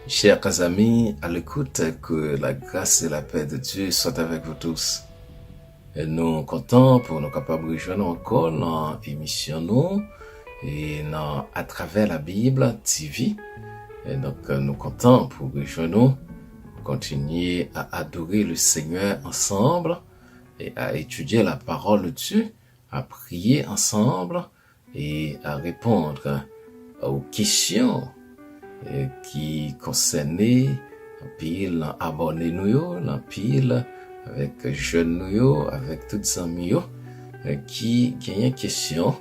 Chers amis, à l'écoute, que la grâce et la paix de Dieu soient avec vous tous. Et nous comptons pour nous capables de rejoindre encore dans l'émission nous et à travers la Bible TV. Et donc nous comptons pour rejoindre nous, continuer à adorer le Seigneur ensemble et à étudier la parole de Dieu, à prier ensemble et à répondre aux questions qui concernait en pile abonnés nous en pile avec jeunes nous avec toutes amis qui gagnent question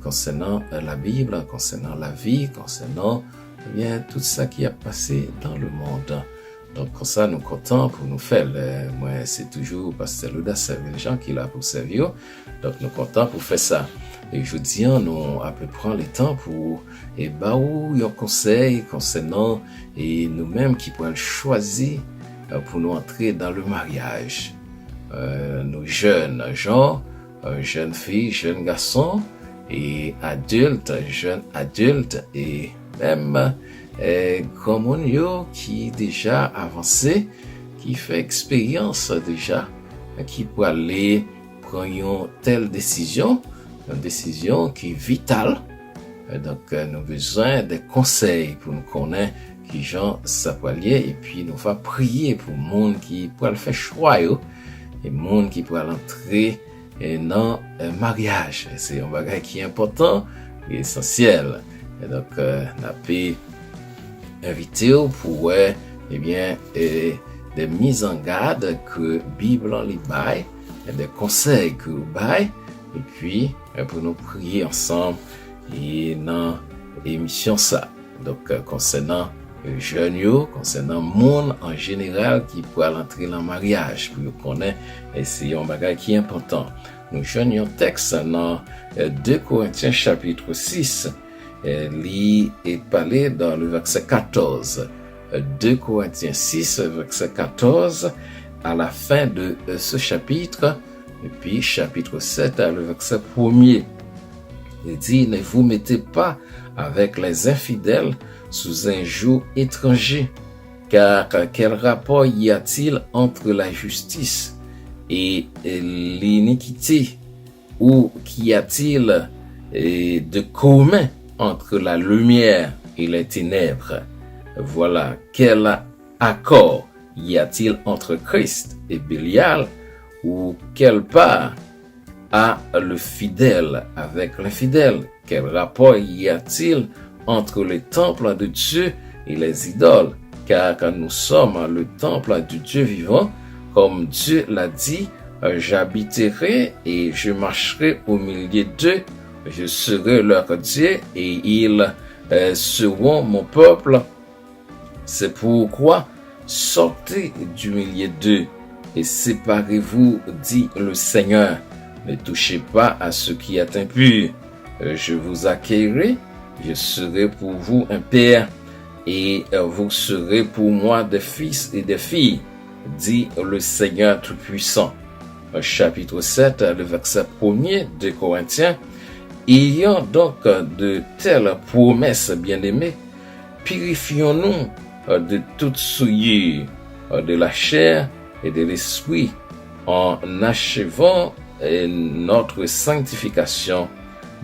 concernant la Bible, concernant la vie, concernant bien tout ça qui a passé dans le monde. Donc comme ça nous comptons pour nous faire moi c'est toujours pasteur Louda servir les gens qui là pour servir. Donc nous comptons pour faire ça. Et je dis, nous à peu près le temps pour un conseil concernant et nous-mêmes qui pourrons choisir pour nous entrer dans le mariage. Nos jeunes gens, jeunes filles, jeunes garçons et adultes, jeunes adultes et même comme yo qui déjà avancé, qui fait expérience déjà, qui peut aller prendre une telle décision. Une décision qui est vitale. Donc, nous avons besoin de conseils pour nous connaître qui gens ça peut aller et puis nous va prier pour le monde qui peut le faire choix et le monde qui peut entrer dans un mariage. C'est un bagage qui est important et essentiel. Et donc, nous avons invité pour des mises en garde que la Bible en bail, des conseils que vous bail. Et puis, pour nous prier ensemble et dans l'émission ça. Donc, concernant les jeunes, concernant le monde en général qui pourra entrer dans le mariage, pour qu'on connaître, et c'est un bagage qui est important. Nous joignons un texte dans 2 Corinthiens chapitre 6, il est parlé dans le verset 14. 2 Corinthiens 6, verset 14, à la fin de ce chapitre. Et puis, chapitre 7, le verset 1er, il dit, ne vous mettez pas avec les infidèles sous un joug étranger, car quel rapport y a-t-il entre la justice et l'iniquité, ou qu'y a-t-il de commun entre la lumière et les ténèbres? Voilà, quel accord y a-t-il entre Christ et Bélial, ou quelle part a le fidèle avec l'infidèle? Quel rapport y a-t-il entre le temple de Dieu et les idoles? Car nous sommes le temple du Dieu vivant, comme Dieu l'a dit, j'habiterai et je marcherai au milieu d'eux, je serai leur Dieu et ils seront mon peuple. C'est pourquoi sortez du milieu d'eux et séparez-vous, dit le Seigneur. Ne touchez pas à ce qui est impur. Je vous accueillerai, je serai pour vous un père, et vous serez pour moi des fils et des filles, dit le Seigneur Tout-Puissant. Chapitre 7, le verset 1er de Corinthiens. Ayant donc de telles promesses, bien-aimés, purifions-nous de toute souillure de la chair et de l'esprit, en achevant notre sanctification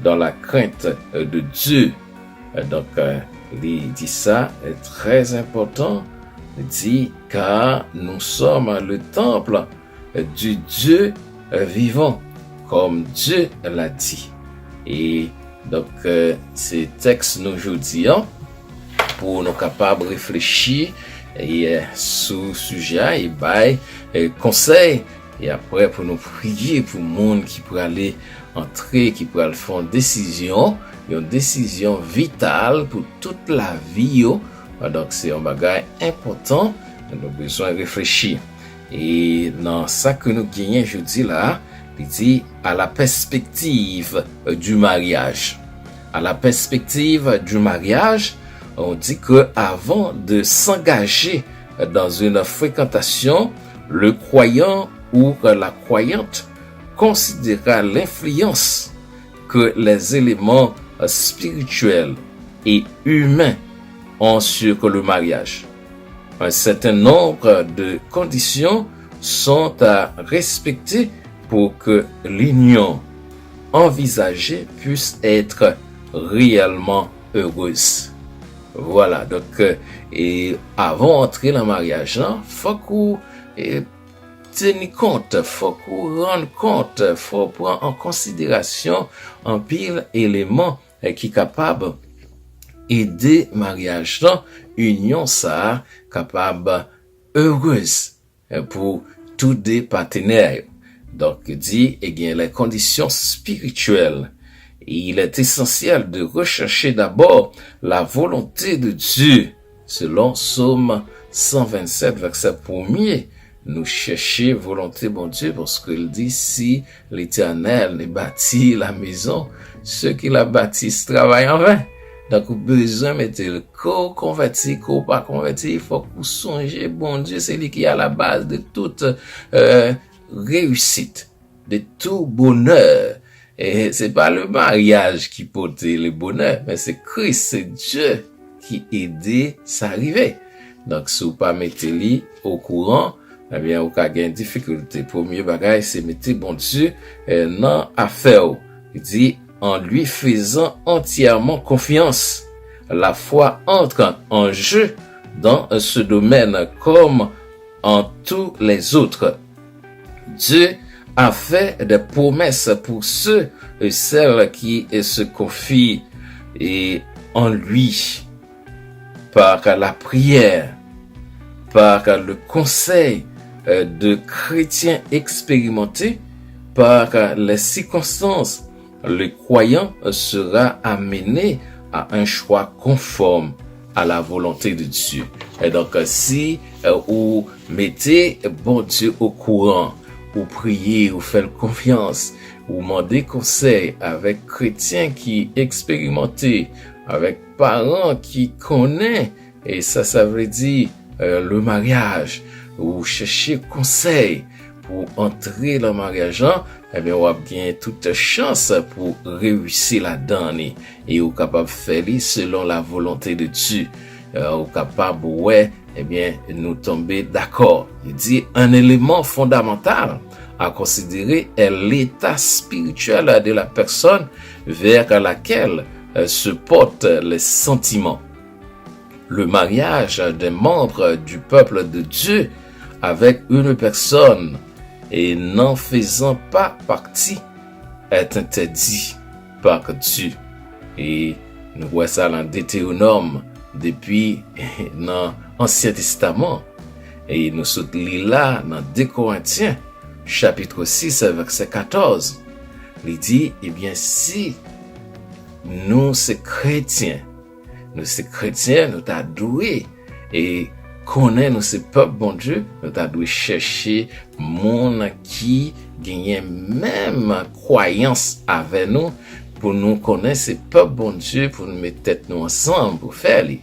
dans la crainte de Dieu. Donc, il dit ça, est très important, il dit, car nous sommes le temple du Dieu vivant, comme Dieu l'a dit. Et donc, ces textes nous aujourd'hui, pour nous capables de réfléchir et sous sujet et conseil et après pour nous prier pour le monde qui pourrait aller entrer, qui pourrait faire une décision vitale pour toute la vie. Donc c'est un bagage important, nous avons besoin de réfléchir. Et dans ça que nous gagnons aujourd'hui là, il dit à la perspective du mariage. À la perspective du mariage, on dit que avant de s'engager dans une fréquentation, le croyant ou la croyante considéra l'influence que les éléments spirituels et humains sur le mariage. Un certain nombre de conditions sont à respecter pour que l'union envisagée puisse être réellement heureuse. Voilà, donc, et avant d'entrer dans le mariage, faut qu'on tenir compte, faut qu'on rende compte, faut prendre en considération un pile élément qui est capable aider mariage union ça capable heureuse pour tous des partenaires. Donc dit les conditions spirituelles. Il est essentiel de rechercher d'abord la volonté de Dieu. Selon Psaume 127 verset 1er, nous cherchons volonté bon Dieu parce qu'il dit si l'Éternel ne bâtit la maison, ceux qui la bâtissent travaillent en vain. Donc, vous besoin de mettre le corps converti, corps pas converti, il faut que vous songiez, bon Dieu, c'est lui qui est à la base de toute réussite, de tout bonheur. Et c'est pas le mariage qui porte le bonheur, mais c'est Christ, c'est Dieu qui aide ça arriver. Donc, si vous pas mettez lui au courant, eh bien, vous avez une difficulté. Premier bagage, c'est mettre bon Dieu dans affaire. Il dit, en lui faisant entièrement confiance. La foi entre en jeu dans ce domaine comme en tous les autres. Dieu a fait des promesses pour ceux et celles qui se confient en lui par la prière, par le conseil de chrétiens expérimentés, par les circonstances. Le croyant sera amené à un choix conforme à la volonté de Dieu. Et donc, si vous mettez bon Dieu au courant, vous priez, vous faites confiance, vous demandez conseil avec chrétiens qui expérimentés, avec parents qui connaissent, et ça veut dire le mariage, vous cherchez conseil pour entrer dans le mariage, eh bien, vous avez bien toute chance pour réussir là-dedans, et vous êtes capable de faire selon la volonté de Dieu. Vous êtes capable, eh bien, nous tomber d'accord. Il dit, un élément fondamental à considérer est l'état spirituel de la personne vers laquelle se portent les sentiments. Le mariage des membres du peuple de Dieu avec une personne et n'en faisant pas partie est interdit par Dieu. Et nous voyons ça dans Deutéronome depuis dans l'Ancien Testament. Et nous sommes là dans 2 Corinthiens, chapitre 6, verset 14. Il dit, eh bien, si nous, ces chrétiens, nous t'a doué et connaît nous ce peuple bon Dieu, nous t'a dû chercher monde qui gagne même croyance avec nous pour nous connaître ce peuple bon Dieu, pour nous mettre tête nous ensemble pour faire les.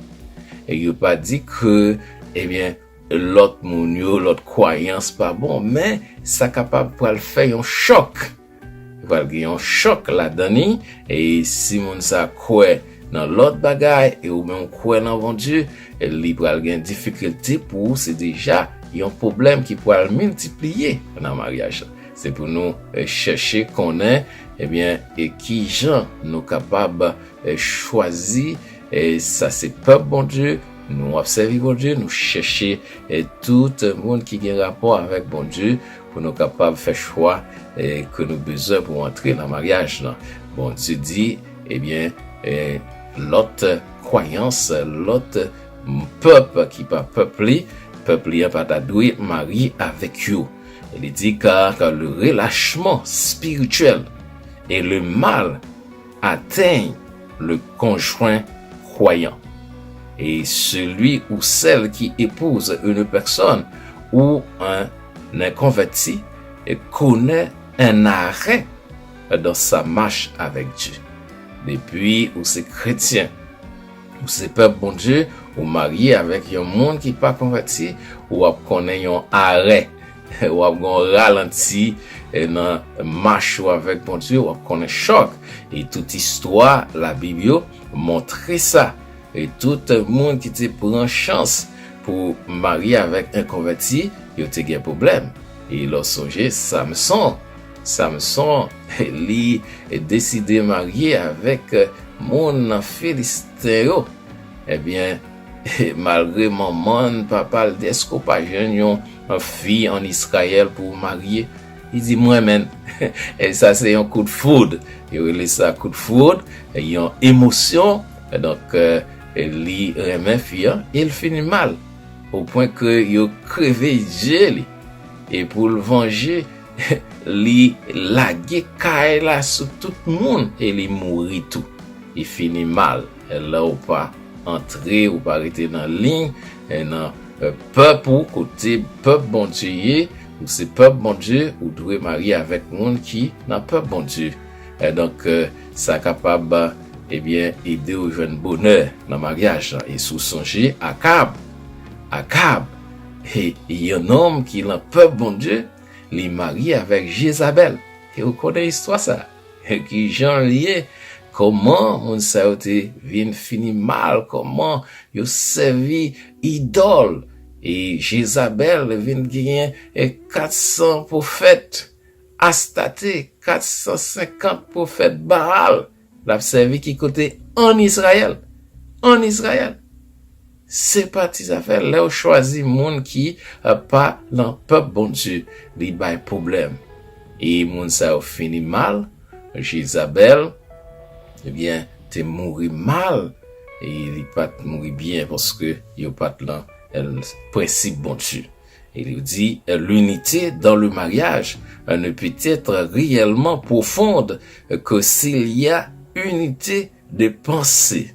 Et il pas dit que eh bien l'autre mounio, l'autre croyance pas bon, mais ça capable pour le faire un choc. Il va gagner un choc là-dedans et si moun ça croit dans l'autre bagaille et ou même croire dans bon Dieu, il va avoir une difficulté pour c'est déjà un problème qui pourra le multiplier dans le mariage. C'est pour nous chercher qu'on est eh bien et qui gens nous capables choisir et ça c'est peuple bon Dieu, nous observer bon Dieu, nous chercher et tout le monde qui a un rapport avec bon Dieu pour nous capables faire choix et que nous besoin pour entrer dans le mariage là. Bon Dieu dit eh bien l'autre croyance, l'autre peuple qui pas peuplé pas t'adoué mari avec eux. Il dit car le relâchement spirituel et le mal atteignent le conjoint croyant. Et celui ou celle qui épouse une personne ou un inconverti connaît un arrêt dans sa marche avec Dieu. Depuis ou c'est chrétien, ou c'est peuple bon Dieu, ou marié avec un monde qui pas converti, ou connaît un arrêt, ou un ralenti dans marche avec bon Dieu, ou connaît choc. Et toute histoire, la Bible montre ça. et tout le monde qui te prend chance pour marier avec un converti, il te gen problème. Et leur songe Samson, lui décidé marier avec mon Philistéo. Eh bien, malgré maman, papa, est-ce qu'on pas jeune une fille en Israël pour marier? Il dit moi-même. Et ça, c'est un coup de foudre. Il relève ça un coup de foudre. Il y a une émotion. Donc, il remet fille. Il finit mal. Au point que il a crevé Dieu. Et pour le venger, il lagué Kaila sur tout le monde. Et il mourit tout. Il finit mal. Et là, ou pas entrer, ou pas arrêter dans la ligne. Et dans peuple ou côté peuple bon Dieu. Ou c'est peuple bon Dieu, ou doit marier avec monde qui n'a peuple bon Dieu. Et donc, ça capable, eh bien, aider au jeune bonheur dans le mariage. Et sous songer Akab, et il y a un homme qui n'a peuple bon Dieu, il marie avec Jézabel. Et vous connaissez l'histoire ça. Et qui j'en lié, comment mon saoté vient finir mal, comment il servi idole. Et Jézabel vient gagner 400 prophètes Astaté, 450 prophètes Baal. L'a servi qui côté en Israël. C'est parti ça fait là on choisi monde qui pas dans peuple bon Dieu, li bay problème. Et monde ça fini mal. Jézabel eh bien t'es mouru mal et il pas mouru bien parce que il pas là le principe bon Dieu. Il dit l'unité dans le mariage ne peut être réellement profonde que s'il y a unité de pensée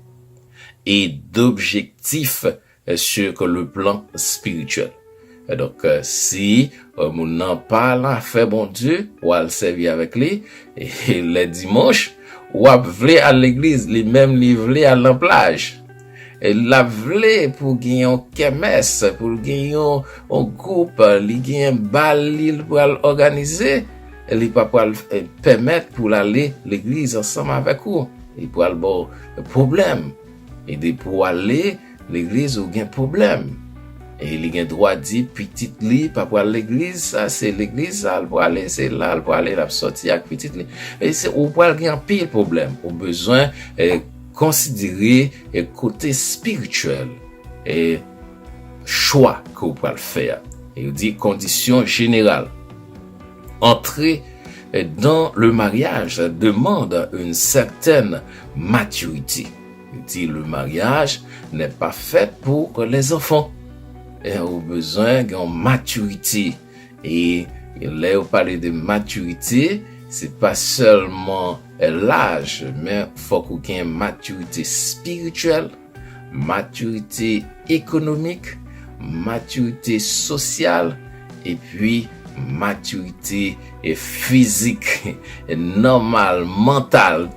et d'objectifs sur le plan spirituel. Et donc si on n'en parle à faire bon Dieu ou à le servir avec lui et les dimanches ou à vle à l'église, les mêmes li vle à la plage. Et la vle pour gagner un kermesse, pour gagner un groupe, li gagner bal li pour organiser, li pas pour permettre pour aller l'église ensemble avec vous. Il pour avoir problème. Et de pour aller l'église ou gain problème. Et il gain droit dire petit li pas pour l'église, ça c'est l'église ça pour aller c'est là pour aller la sortir avec petit li. Et c'est ou pour gain pile problème, au besoin considérer le côté spirituel et choix que vous pouvez faire. Et il dit condition générale. Entrer dans le mariage demande une certaine maturité. Il dit le mariage n'est pas fait pour les enfants. Et on a besoin d'une maturité. Et là, on parle de maturité, c'est pas seulement l'âge, mais faut qu'il y ait une maturité spirituelle, maturité économique, maturité sociale, et puis maturité physique, normale, mentale,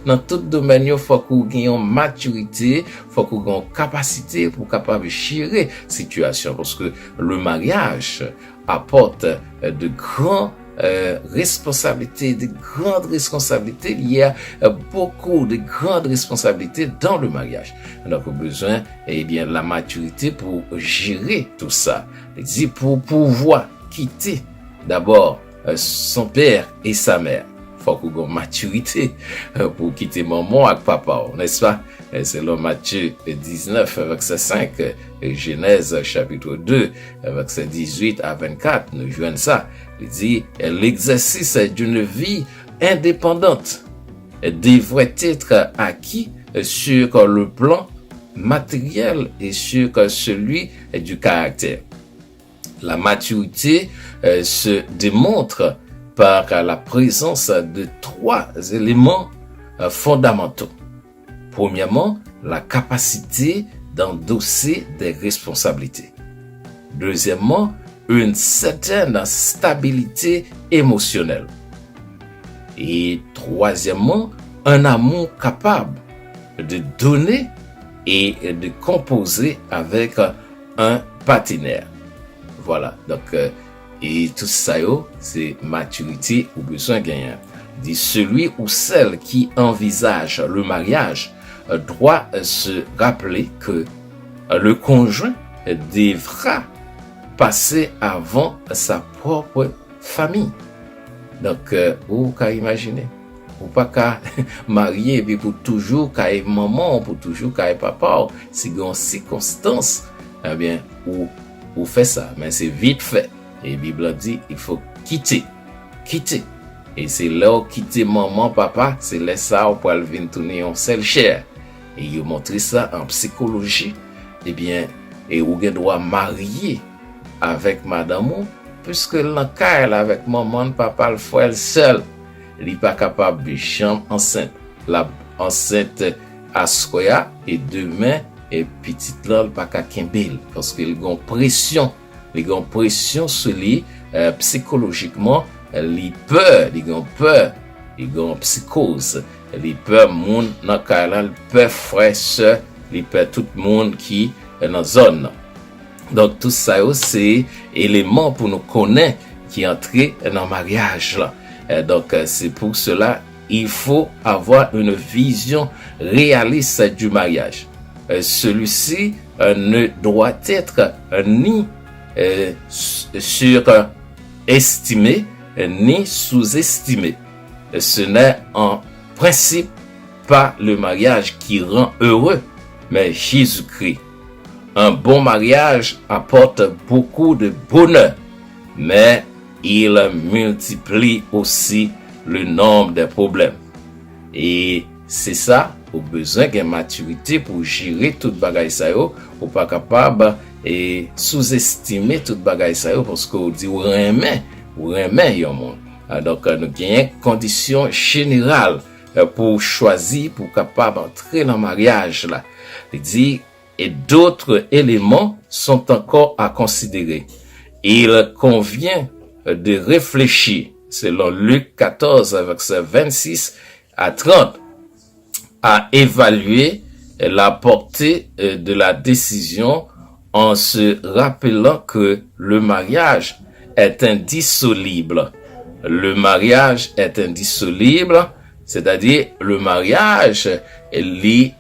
dans tout domaine, il faut qu'il y ait une maturité, faut qu'il y ait une capacité pour capable gérer la situation, parce que le mariage apporte de grandes responsabilités, de grandes responsabilités. Il y a beaucoup de grandes responsabilités dans le mariage. Donc, on a besoin, eh bien, la maturité pour gérer tout ça. Il dit pour pouvoir quitter d'abord son père et sa mère. Faut qu'on ait maturité pour quitter maman avec papa, n'est-ce pas? C'est le Matthieu 19, verset 5, et Genèse chapitre 2, verset 18 à 24, nous joignons ça. Il dit, l'exercice d'une vie indépendante devrait être acquis sur le plan matériel et sur celui du caractère. La maturité se démontre par la présence de 3 éléments fondamentaux. Premièrement, la capacité d'endosser des responsabilités. Deuxièmement, une certaine stabilité émotionnelle. Et troisièmement, un amour capable de donner et de composer avec un partenaire. Voilà, donc et tout ça, c'est maturité ou besoin gagnant. Dit celui ou celle qui envisage le mariage doit se rappeler que le conjoint devra passer avant sa propre famille. Donc, vous pouvez imaginer. Ou pas qu'à marier, puis pour toujours qu'à maman, pour toujours qu'à papa, si il y a une circonstance, eh bien, ou fait ça, mais c'est vite fait. Et la Bible dit, il faut quitter. Et c'est là où quitter maman, papa, c'est là ça où pour venir tourner en seule chair. Et il montre ça en psychologie. Eh bien, et vous doit marier avec madame, puisque l'encaille avec maman, papa, le frère seul. Il n'est pas capable de chambre enceinte. La enceinte ascoya et demain et petite là pas qu'à Kimbel parce qu'il y a une pression, sur lui psychologiquement, il peur, il y a une psychose, il peur monde dans il peur frère sœur, il peur tout le monde qui est dans zone. Donc tout ça c'est élément pour nous connaître qui entrer dans mariage là. Donc, c'est pour cela, il faut avoir une vision réaliste du mariage. Celui-ci ne doit être ni surestimé, ni sous-estimé. Ce n'est en principe pas le mariage qui rend heureux, mais Jésus-Christ. Un bon mariage apporte beaucoup de bonheur, mais il multiplie aussi le nombre de problèmes. Et c'est ça, au besoin de maturité pour gérer toute bagaille ça yo, ou pas capable et sous-estimer toute bagaille ça yo parce qu'on dit ou remet yon monde. Donc nous gagnons conditions générales pour choisir pour capable entrer dans le mariage là. Il dit et d'autres éléments sont encore à considérer. Il convient de réfléchir, selon Luc 14, verset 26 à 30, à évaluer la portée de la décision en se rappelant que le mariage est indissoluble. Le mariage est indissoluble, c'est-à-dire le mariage, il est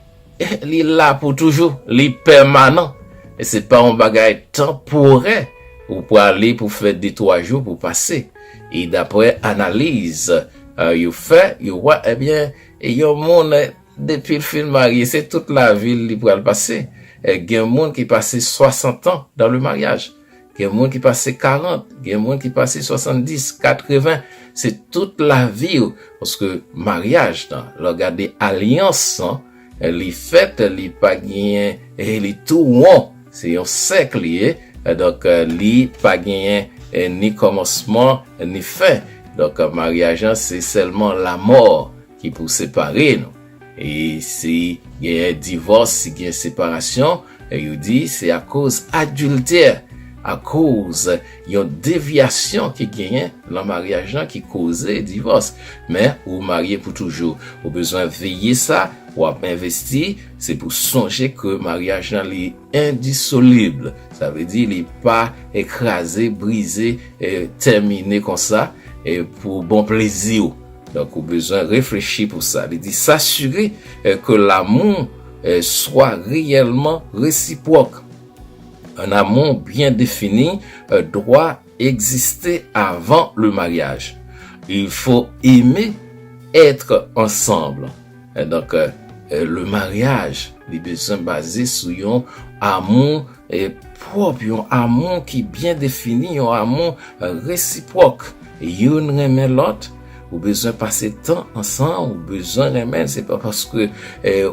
là pour toujours, il est permanent. Et c'est pas un bagage temporaire. Ou pour aller pour faire 2-3 jours pour passer. Et d'après analyse, you fait, you voit, eh bien, et yon monde, depuis le film marié, c'est toute la ville qui pourrait le passer. Il y a un monde qui passe 60 ans dans le mariage. Il y a un monde qui passe 40. Il y a un monde qui passe 70, 80. C'est toute la vie. Parce que mariage, regardez, alliance, les fêtes, les pagayens, et les tout, c'est un siècle, donc, li pas gagné ni commencement ni fin. Donc, mariage, c'est seulement la mort qui peut séparer nous. Et si il y a un divorce, si il y a une séparation, il dit c'est à cause adultère, à cause il y a une déviation qui gagne dans le mariage qui cause divorce. Mais ou marié pour toujours, au besoin veiller ça, ou investir, c'est pour songer que mariage est indissoluble. Ça veut dire il n'est pas écrasé, brisé, terminé comme ça, et pour bon plaisir. Donc, au besoin réfléchir pour ça. Il dit s'assurer que l'amour soit réellement réciproque. Un amour bien défini doit exister avant le mariage. Il faut aimer être ensemble. Et donc, le mariage, il est besoin basé sur un amour propre, un amour qui est bien défini, un amour réciproque. Et une remet l'autre. Ou besoin passer temps ensemble, ou besoin remettre, c'est pas parce que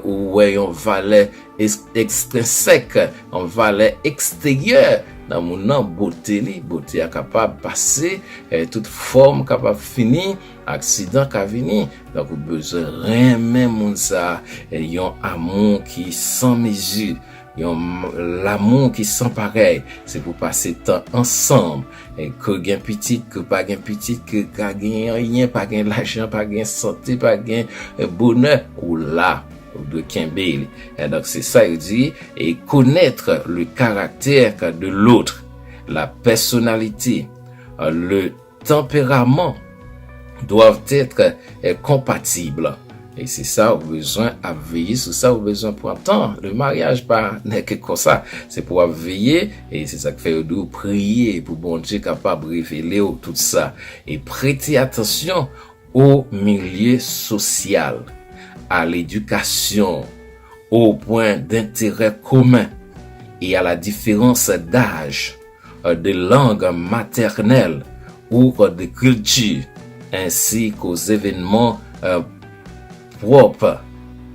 ouais on valait extrinsèque, on valait extérieur dans mon beauté est capable passer, toute forme capable finir, accident qu'a venir. Donc ou besoin remettre mon ça, et un amour qui sans mesure. L'amour qui sans pareil, c'est pour passer temps ensemble. Et que gain petit, que pas gain petit, que gain rien, pas gain l'argent, pas gain santé, pas gain bonheur, ou là, de Kimbel. Et donc c'est ça, il dit, et connaître le caractère de l'autre, la personnalité, le tempérament doivent être compatibles. Et c'est ça, au besoin à veiller sur ça, au besoin pour temps. Le mariage, pas n'est que comme ça. C'est pour veiller, et c'est ça que fait de prier pour bon Dieu capable de révéler tout ça. Et prêter attention au milieu social, à l'éducation, au point d'intérêt commun et à la différence d'âge, de langue maternelle ou de culture, ainsi qu'aux événements propres,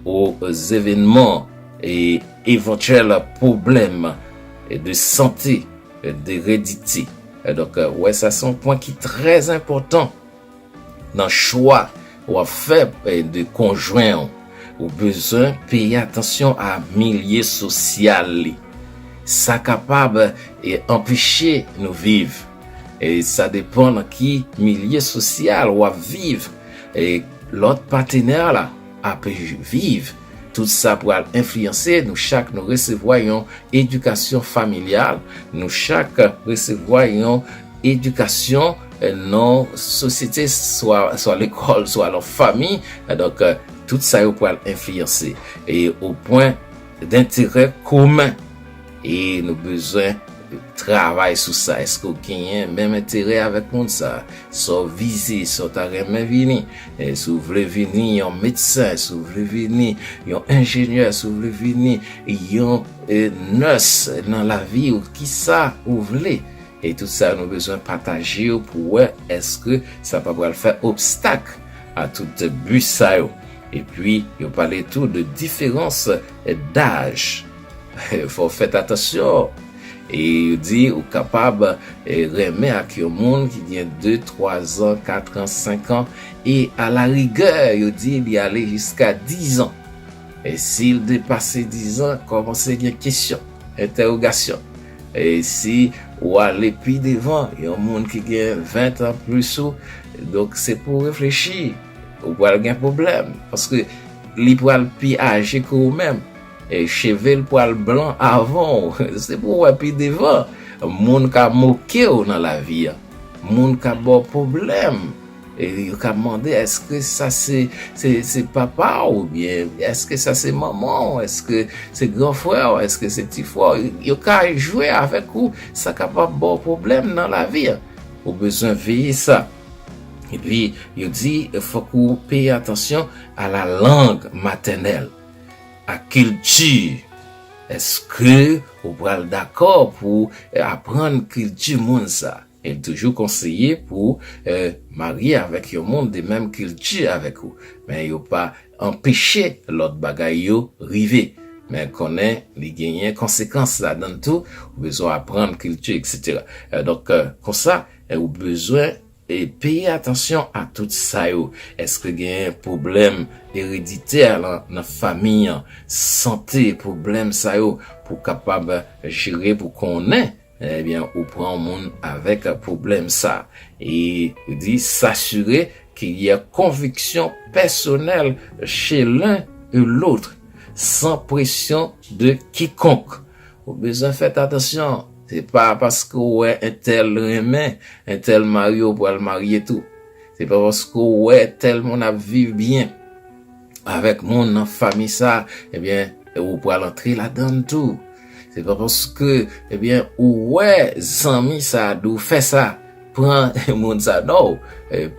aux événements et éventuels problèmes de santé, d'hérédité. Donc, ouais, ça c'est un point qui est très important dans le choix ou à faire de conjoint. Ou besoin de payer attention à milieu social. Ça capable et empêcher nous vivre. Et ça dépend de qui milieu social ou à vivre. Et l'autre partenaire là, a pu vivre. Tout ça pour influencer nous chaque nous recevoir une éducation familiale, nous chaque recevoir une éducation non société, soit l'école, soit leur famille. Donc tout ça pour influencer et au point d'intérêt commun. Et nous besoin de travail sur ça. Est-ce que vous avez même intérêt avec monde ça? Soit visé, soit t'as même venir. Si vous voulez venir un médecin, si vous voulez venir un ingénieur, si vous voulez venir un nurse dans la vie, ou qui ça vous voulez. Et tout ça, nous besoin de partager pour voir est-ce que ça va pas faire obstacle à tout but ça. Et puis, il parlait tout de différence d'âge. Il faut faire attention. Et il dit, ou capable de remettre à un monde qui vient 2, 3 ans, 4 ans, 5 ans. Et à la rigueur, il dit, il y aller jusqu'à 10 ans. Et s'il dépasse 10 ans, commencez une question, interrogation. Et si, ou aller plus devant, il y a un monde qui gagne 20 ans plus haut. Donc, c'est pour réfléchir. Ou pas un problème. Parce que, les poils plus âgés que vous-même. Et cheveux le poil blanc avant. C'est pour voir plus devant. Moun ka moqué dans la vie. Moun ka bon problème. Et il ka demandé, est-ce que ça c'est papa ou bien, est-ce que ça c'est maman, est-ce que c'est grand frère, est-ce que c'est petit frère. Il ka jouer avec vous. Ça ka pas bon problème dans la vie. Au besoin veiller ça. Et puis, il dit, il faut que vous payiez attention à la langue maternelle, à culture. Est-ce que vous êtes d'accord pour apprendre culture monde ça? Et toujours conseillé pour marier avec un monde de même culture avec vous. Mais il ne pas empêcher l'autre bagaille yo river. Mais connaît les gagnants conséquences là dans tout, vous besoin apprendre culture, etc. Donc, comme ça, vous besoin et payer attention à tout ça. Est-ce que il y a un problème héréditaire dans la famille, santé, problème ça pour capable gérer pour qu'on ait, eh bien, ou prend monde avec un problème ça. Et il dit s'assurer qu'il y a conviction personnelle chez l'un et l'autre, sans pression de quiconque. Vous besoin faire attention. C'est pas parce que ouais un tel remet, un tel mario pour le marier tout. C'est pas parce que ouais tel mon a vivre bien avec mon famille ça, eh bien ou pour l'entrer là-dedans tout. C'est pas parce que eh bien ouais zami ça dou fait ça. Prend mon ça non.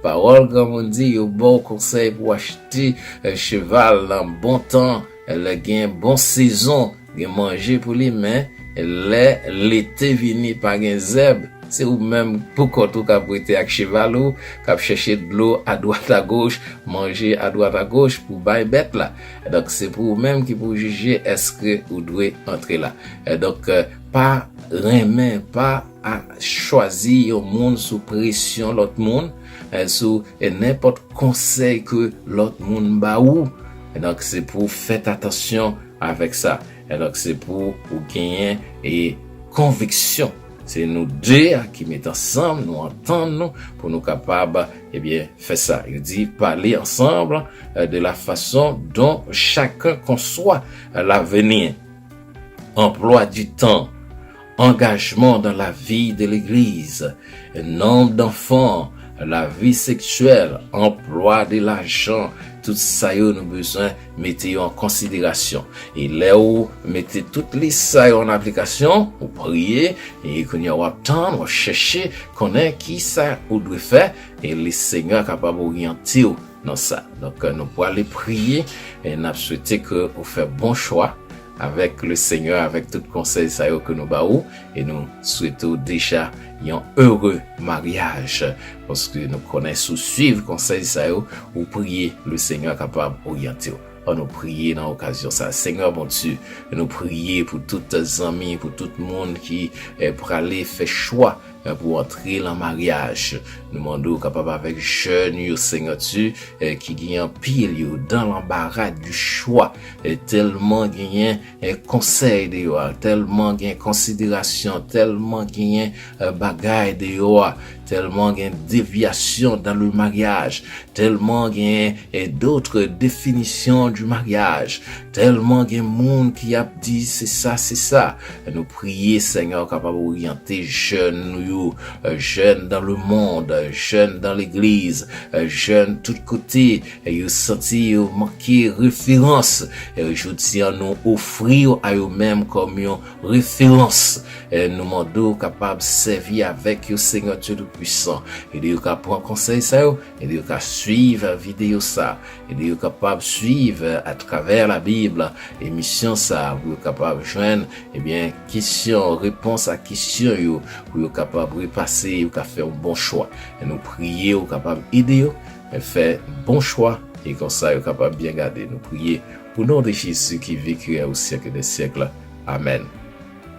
Parole comme on dit, au bon conseil pour acheter cheval en bon temps, le gain bon saison, gain manger pour les mains. L'été vini par un zèbre, c'est ou même pour quand tout cap prêter avec cheval ou cap chercher de l'eau à droite à gauche, manger à droite à gauche pour bailler bête là. Donc c'est pour vous même qui pour juger est-ce que vous devez entrer là. Donc pas remet pas à choisir un monde sous pression l'autre monde, sous n'importe conseil que l'autre monde ba ou. Donc c'est pour faire attention avec ça. Et donc, c'est pour gagner et conviction. C'est nous deux qui mettons ensemble, nous entendons, pour nous capables, eh bien, faire ça. Il dit, parler ensemble de la façon dont chacun conçoit l'avenir. Emploi du temps, engagement dans la vie de l'Église, nombre d'enfants, la vie sexuelle, emploi de l'argent, tout ça yo nous besoin mettez en considération. Et là où mettez toutes les ça en application, vous priez et qu'on y a attendre, on chercher connaître qui ça ou doit faire et le Seigneur capable d'orienter dans ça. Donc nous pouvons aller prier et nous souhaiter que vous faites bon choix avec le Seigneur, avec tout conseil ça que nous baou et nous souhaitons déjà un heureux mariage parce que nous connaissons suivre conseil ça ou prier le Seigneur capable d'orienter. On nous prier dans l'occasion ça. Seigneur mon Dieu, nous prier pour tous les amis, pour tout le monde qui est pour aller faire choix pour entrer dans le mariage. Nous demandons capable avec jeunes, Seigneur Dieu, qui gagnent pile dans l'embarras du choix, tellement gagnent conseil de yo, tellement gagnent considération, tellement gagnent bagaille de yo, tellement gagnent déviation dans le mariage, tellement gagnent d'autres définitions du mariage, tellement gagnent monde qui a dit c'est ça. Nous prier Seigneur capable orienter jeunes jeunes dans le monde, jeunes dans l'église, jeunes tout côté, et vous senti manquer référence, et je dis à nous offrir à eux-mêmes comme une référence, et nous demandons capable de servir avec le Seigneur Dieu Tout-Puissant, et de capable prendre conseil ça, et de capable suivre vidéo ça, et de capable suivre à travers la Bible, émission ça, vous capable joindre, eh bien, question, réponse à question, vous capable repasser ou faire un bon choix et nous prier ou capable aider et faire bon choix et comme ça vous capable bien garder nous prier pour nom de Jésus qui vécu au siècle des siècles. Amen.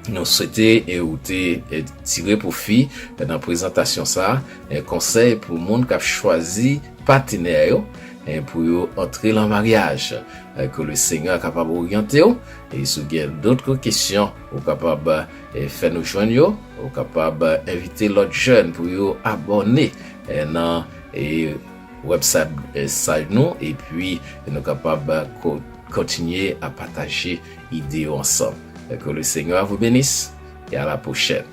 Nous souhaitons et tirer profit dans la présentation ça un conseil pour le monde qui a choisi partenaire et pour entrer dans le mariage que le Seigneur est capable d'orienter et si vous avez d'autres questions vous capable faire nous joindre ou capable inviter l'autre jeune pour vous abonner dans website site nous et puis nous capable continuer à partager idées ensemble. Que le Seigneur vous bénisse et à la prochaine.